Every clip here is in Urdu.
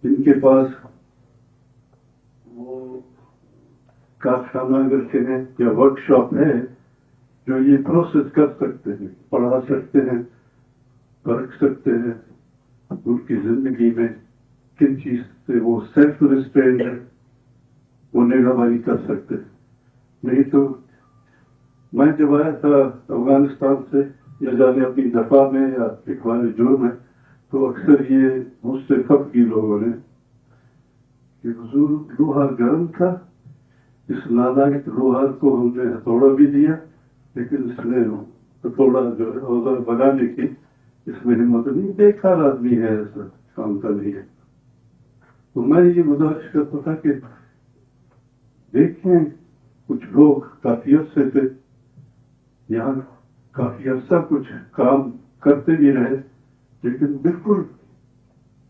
جن کے پاس وہ کارخانہ اگر کہیں یا ورک شاپ ہے جو یہ پروسیس کر سکتے ہیں، پڑھا سکتے ہیں، پرکھ سکتے ہیں ان کی زندگی میں کن چیز سے وہ سیلف ریسٹرینڈ ہے، وہ نگہبانی کر سکتے ہیں۔ نہیں تو میں جب آیا تھا افغانستان سے یا جانے اپنی دفاع میں یا اخوان جرم میں، تو اکثر یہ مجھ سے خط کی لوگوں نے کہ حضور لوہار گرم تھا، اس نالائق لوہار کو ہم نے ہتھوڑا بھی دیا، لیکن اس نے ہتھوڑا جو ہے اوزار بنانے کی اس میں ہمت نہیں، بیکار آدمی ہے، ایسا کام کا نہیں ہے۔ تو میں یہ گزارش کرتا تھا کہ دیکھیں کچھ لوگ کافی عرصے سے یہاں کافی عرصہ کچھ کام کرتے بھی رہے، لیکن بالکل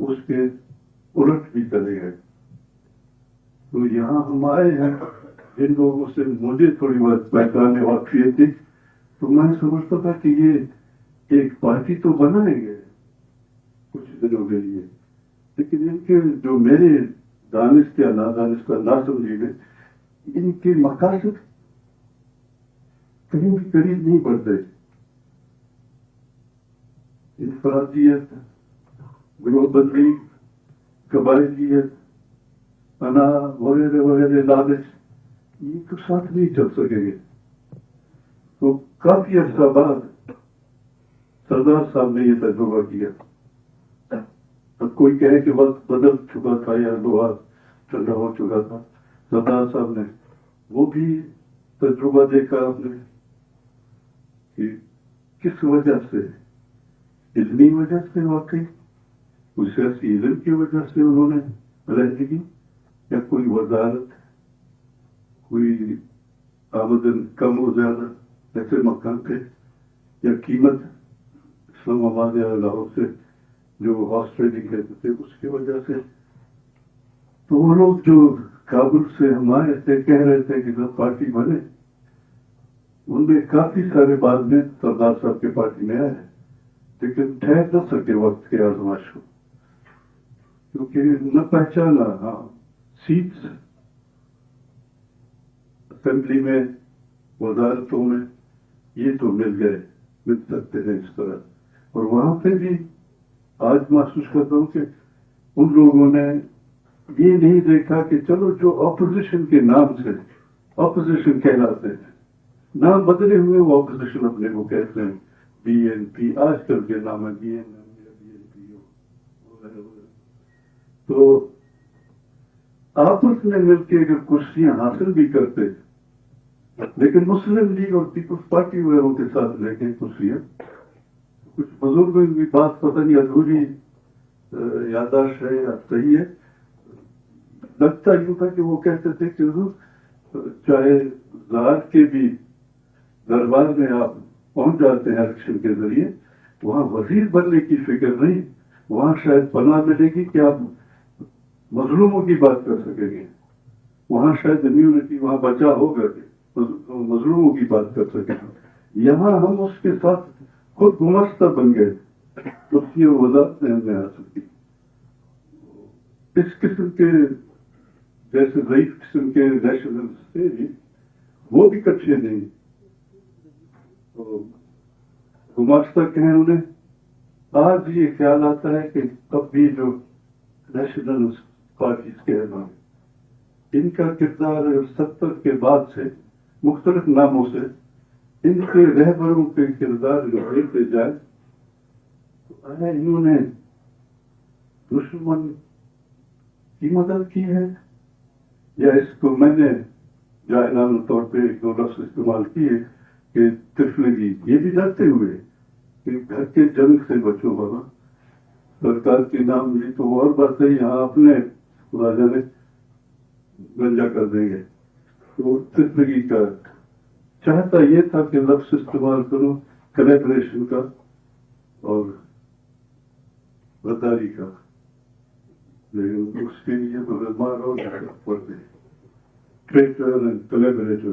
اس کے الٹ بھی چلے گئے۔ تو یہاں ہم آئے ہیں، جن لوگوں سے مجھے تھوڑی بہت پہچانے واقفیت تھی، تو میں سمجھتا تھا کہ یہ ایک پارٹی تو بنائیں گے کچھ دنوں کے لیے، لیکن ان کے جو میرے دانش یا نادانش کا نہ سمجھی میں ان کے مقاصد کہیں بھی قریب نہیں بڑھتے۔ انفرادیت، گروہ بندی، قبائلیت، انا وغیرہ وغیرہ لالچ، یہ تو ساتھ نہیں چل سکیں گے۔ تو کافی عرصہ بعد سردار صاحب نے یہ تجربہ کیا۔ اب کوئی کہے کہ وقت بدل چکا تھا یا لوہا ٹھنڈا ہو چکا تھا، سردار صاحب نے وہ بھی تجربہ دیکھا آپ نے کہ کس وجہ سے، علمی وجہ سے واقعی کوئی سیاسی علم کی وجہ سے انہوں نے علیحدگی، یا کوئی وزارت، کوئی آمدن کم و زیادہ ایسے مکان تھے، یا قیمت اسلام آباد یا لاہور سے جو ہارس ٹریڈنگ کہتے تھے اس کی وجہ سے۔ تو وہ لوگ جو کابل سے ہم آئے تھے کہہ رہے تھے کہ جب پارٹی بنے، ان میں کافی سارے بعد میں سردار صاحب کے پارٹی میں آئے، لیکن ٹھہر نہ سکے وقت کے آزمائش کو، کیونکہ نہ پہچانا۔ ہاں، سیٹس اسمبلی میں، وزارتوں میں یہ تو مل گئے، مل سکتے ہیں اس طرح، اور وہاں پہ بھی آج محسوس کرتا ہوں کہ ان لوگوں نے یہ نہیں دیکھا کہ چلو جو اپوزیشن کے نام سے اپوزیشن کہلاتے ہیں، نام بدلے ہوئے وہ اپوزیشن اپنے کو کہتے ہیں، بی این پی آج کل کے نام ہے، بی این پی وغیرہ وغیرہ۔ تو آپس میں مل کے اگر کرسیاں حاصل بھی کرتے، لیکن مسلم لیگ اور پیپلز پارٹی وغیرہ کے ساتھ لے کے کرسیاں، کچھ بزرگوں کی بات پتہ نہیں ادھوری یادداشت ہے یا صحیح ہے، لگتا یوں تھا کہ وہ کہتے تھے کہ چاہے زار کے بھی دربار میں آپ پہنچ جاتے ہیں الیکشن کے ذریعے، وہاں وزیر بننے کی فکر نہیں، وہاں شاید پناہ ملے گی کہ آپ مظلوموں کی بات کر سکیں گے، وہاں شاید امیونٹی وہاں بچا ہوگا کہ مظلوموں کی بات کر سکیں گے۔ یہاں ہم اس کے ساتھ خود گمشتہ بن گئے، کرسی اور وزارت نے ہم نے حاصل کی۔ اس قسم کے جیسے ضعیف قسم کے نیشنلسٹ تھے جی، وہ بھی کچے نہیں، تو گمشتہ کہیں انہیں۔ آج یہ خیال آتا ہے کہ اب بھی جو نیشنل پارٹیز کے ہیں ان کا کردار 70 کے بعد سے مختلف ناموں سے ان کے رہبروں کے کردار جو دیکھتے جائے تو انہوں نے دشمن کی مدد کی ہے، یا اس کو میں نے جائلانہ طور پہ ایک دو لفظ استعمال کیے کہ تفلگی، یہ بھی ڈرتے ہوئے کہ گھر کے جنگ سے بچو بابا، سرکار کے نام لی تو اور بات ہے، یہاں اپنے خدا جانے گنجا کر دیں گے۔ تو تفلگی کا چاہتا یہ تھا کہ لفظ استعمال کروں کلیبریشن کا اور غداری کا، لیکن اس کے لیے مارو پڑتے ٹریٹر اینڈ کلیبریٹر۔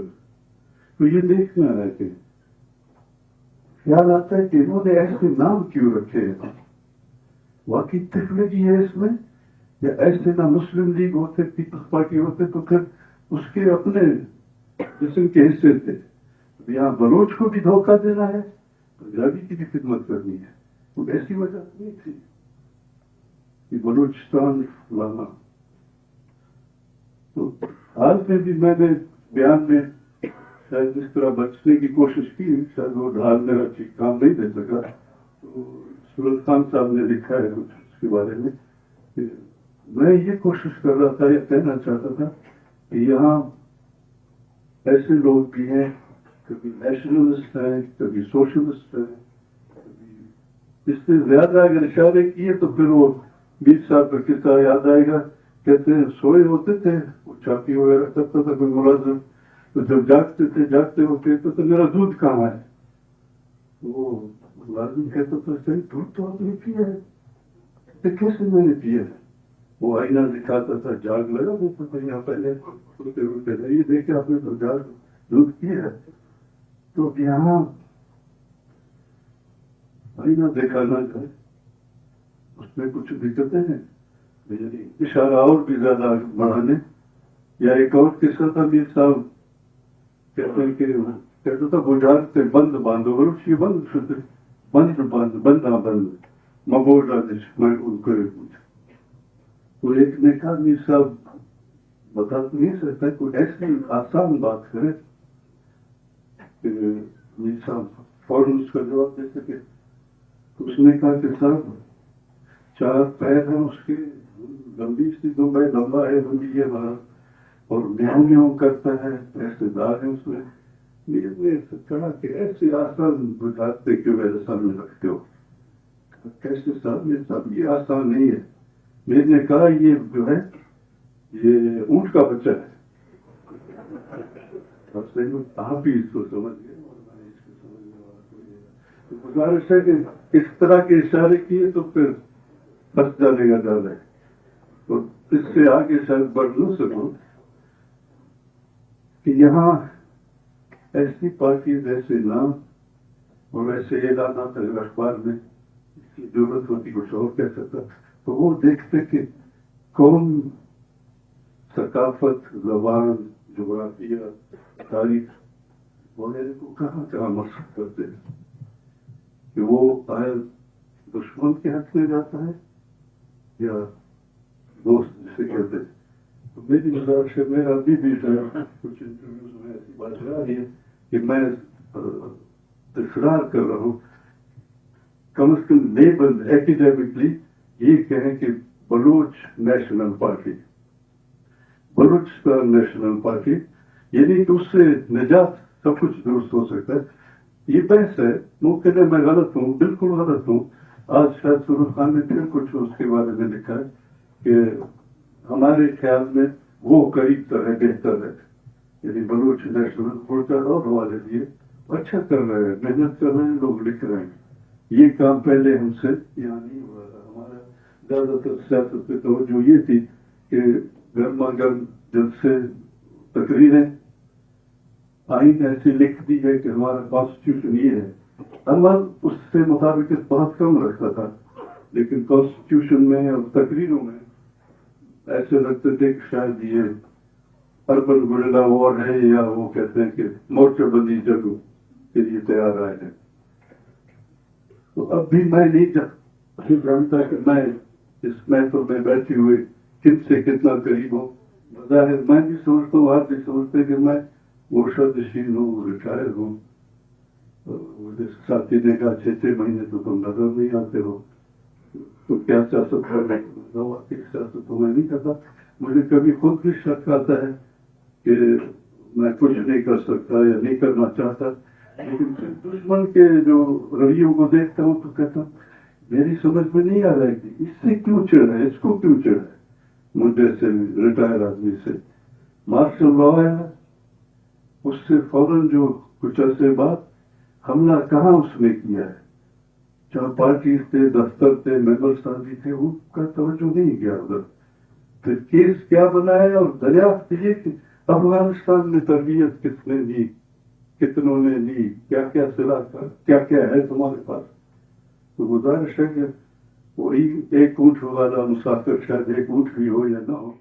تو یہ دیکھنا ہے کہ خیال آتا ہے کہ انہوں نے ایسے نام کیوں رکھے ہیں، واقعی تفلگی ہے اس میں یا ایسے نہ مسلم لیگ ہوتے، پیپلز پارٹی ہوتے تو پھر اس کے اپنے جسم کے حصے تھے. یہاں بلوچ کو بھی دھوکہ دینا ہے، پنجابی کی بھی خدمت کرنی ہے. تو ایسی وجہ نہیں تھی کہ بلوچستان لانا. تو حال میں بھی میں نے بیان میں شاید اس طرح بچنے کی کوشش کی، شاید وہ ڈھال میرا ٹھیک کام نہیں دے سکا. تو سورت خان صاحب نے لکھا ہے کچھ اس کے بارے میں کہ میں یہ کوشش کر رہا تھا، یہ کہنا چاہتا تھا کہ یہاں ایسے لوگ بھی ہیں، کبھی نیشنلسٹ ہیں، کبھی سوشلسٹ ہیں، کبھی اس سے زیادہ اگر اشارے کیے تو پھر وہ 20 سال کا قصہ یاد آئے گا. کہتے ہیں سوئے ہوتے تھے، وہ چھاپی وغیرہ کرتا تھا کوئی ملازم، تو جب جاگتے ہوتے تو میرا دودھ کہاں ہے؟ وہ ملازم کہتا تھا صحیح دودھ تو آپ نے پیا ہے. کیسے میں نے پیا ہے؟ وہ آئینہ دکھاتا تھا، جاگ لگا دیتا تھا یہاں پہلے روتے یہ دیکھے آپ نے تو جاگ دودھ پیا ہے. تو یہاں آئینہ دیکھا نہ جائے، اس میں کچھ دقتیں ہیں. یعنی اشارہ اور بھی زیادہ بڑھانے. یا ایک اور قصہ تھا، میر صاحب کہتے ہیں کہ کہتا تھا بجھارتے بند باندھو بلوچ یہ بند شدے بند بندہ بند مبوڑ رادش میں ان کو پوچھا. تو ایک نے کہا میر صاحب بتا تو نہیں سکتا، کوئی ایسی آسان بات کرے کہ میر صاحب فوراً اس کا جواب دے سکے. اس نے کہا کہ صاحب 4 پیر ہیں اس کے، لمبی سی دمبئی لمبا ہے لمبی یہ بڑا، اور میاؤں میاؤں کرتا ہے، ایسے دار ہے اس میں. یہ کہا کہ ایسے آسان بتاتے کہ میرے سامنے رکھتے ہو. کیسے سامنے صاحب یہ آسان نہیں ہے. میں نے کہا یہ جو ہے یہ اونٹ کا بچہ ہے. آپ ہی اس کو سمجھ گئے. گزارش ہے کہ اس طرح کے اشارے کیے تو پھر بس جانے کا ڈر ہے. تو اس سے آگے شاید بڑھ نہ سکوں کہ یہاں ایسی پارٹی جیسے نام اور ایسے اعلانات اخبار میں اس کی ضرورت ہوتی کچھ اور کہہ سکتا. تو وہ دیکھتے کہ قوم ثقافت، زبان، جغرافیہ، تاریخ وغیرہ کو کہاں کہاں مقصد کرتے ہیں کہ وہ آئے دشمن کے حق میں جاتا ہے یا دوست جسے کہتے ہیں. تو میری گزارش ہے، میرا ابھی بھی کچھ انٹرویوز میں ایسی بات رہا ہے کہ میں اصرار کر رہا ہوں کم از کم لیبل ایکیڈیمکلی یہ کہیں کہ Baloch national party, Balochistan national party, یعنی کہ اس سے نجات سب کچھ درست ہو سکتا ہے. یہ بحث ہے، ممکن ہے میں غلط ہوں، بالکل غلط ہوں. آج شاید سورت خان نے پھر کچھ اس کے بارے میں لکھا ہے کہ ہمارے خیال میں وہ قریب تر ہے، بہتر ہے. یعنی بلوچ نیشنل پورٹل اور ہمارے لیے اچھا کر رہے ہیں، محنت کر رہے ہیں، لوگ لکھ رہے ہیں. یہ کام پہلے ہم سے یہاں نہیں ہوا تھا. ہمارا زیادہ تر سیاست پہ توجہ یہ تھی کہ گرما گرم جلسے تقریریں، آئین ایسی لکھ دی ہے کہ ہمارا کانسٹیٹیوشن یہ ہے. عمل اس سے مطابقت بہت کم رکھتا تھا، لیکن کانسٹیٹیوشن میں اور تقریروں میں ایسے لگتے تھے کہ شاید یہ اربن گریلا وار ہے، یا وہ کہتے ہیں کہ مورچہ بندی جنگ کے لیے تیار آئے ہیں. تو اب بھی میں نہیں جانتا کہ میں اس محفل میں بیٹھے ہوئے کن سے کتنا قریب ہوں. بظاہر میں بھی سمجھتا ہوں، آپ بھی سمجھتے کہ میں مرشد نشین ہوں، ریٹائر ہوں. ساتھی نے کہا 6 مہینے تو تم نظر نہیں آتے ہو، تو کیا سیاست کر رہے ہو؟ سیاست تو میں نہیں کرتا. مجھے کبھی خود بھی شک آتا ہے کہ میں کچھ نہیں کر سکتا یا نہیں کرنا چاہتا. لیکن دشمن کے جو رویوں کو دیکھتا ہوں تو کہتا ہوں میری سمجھ میں نہیں آ رہا ہے کہ اس سے کیوں چڑھ ہے، اس کو کیوں چڑھ ہے. مجھے سے ریٹائر آدمی سے مارشل لا ہے، اس سے فوراً جو کچھ عرصے بعد حملہ کہاں اس نے کیا ہے. جہاں پارٹیز تھے، دفتر تھے، ممبر سازی تھے، ان کا توجہ نہیں کیا ادھر. پھر کیس کیا بنا ہے اور دریافت یہ کہ افغانستان میں تربیت کس نے دی، کتنوں نے لی، کیا کیا سلا تھا، کیا کیا ہے تمہارے پاس. تو گزارش ہے کہ وہی ایک اونٹ والا مسافر شاید ایک اونٹ بھی ہو یا نہ ہو.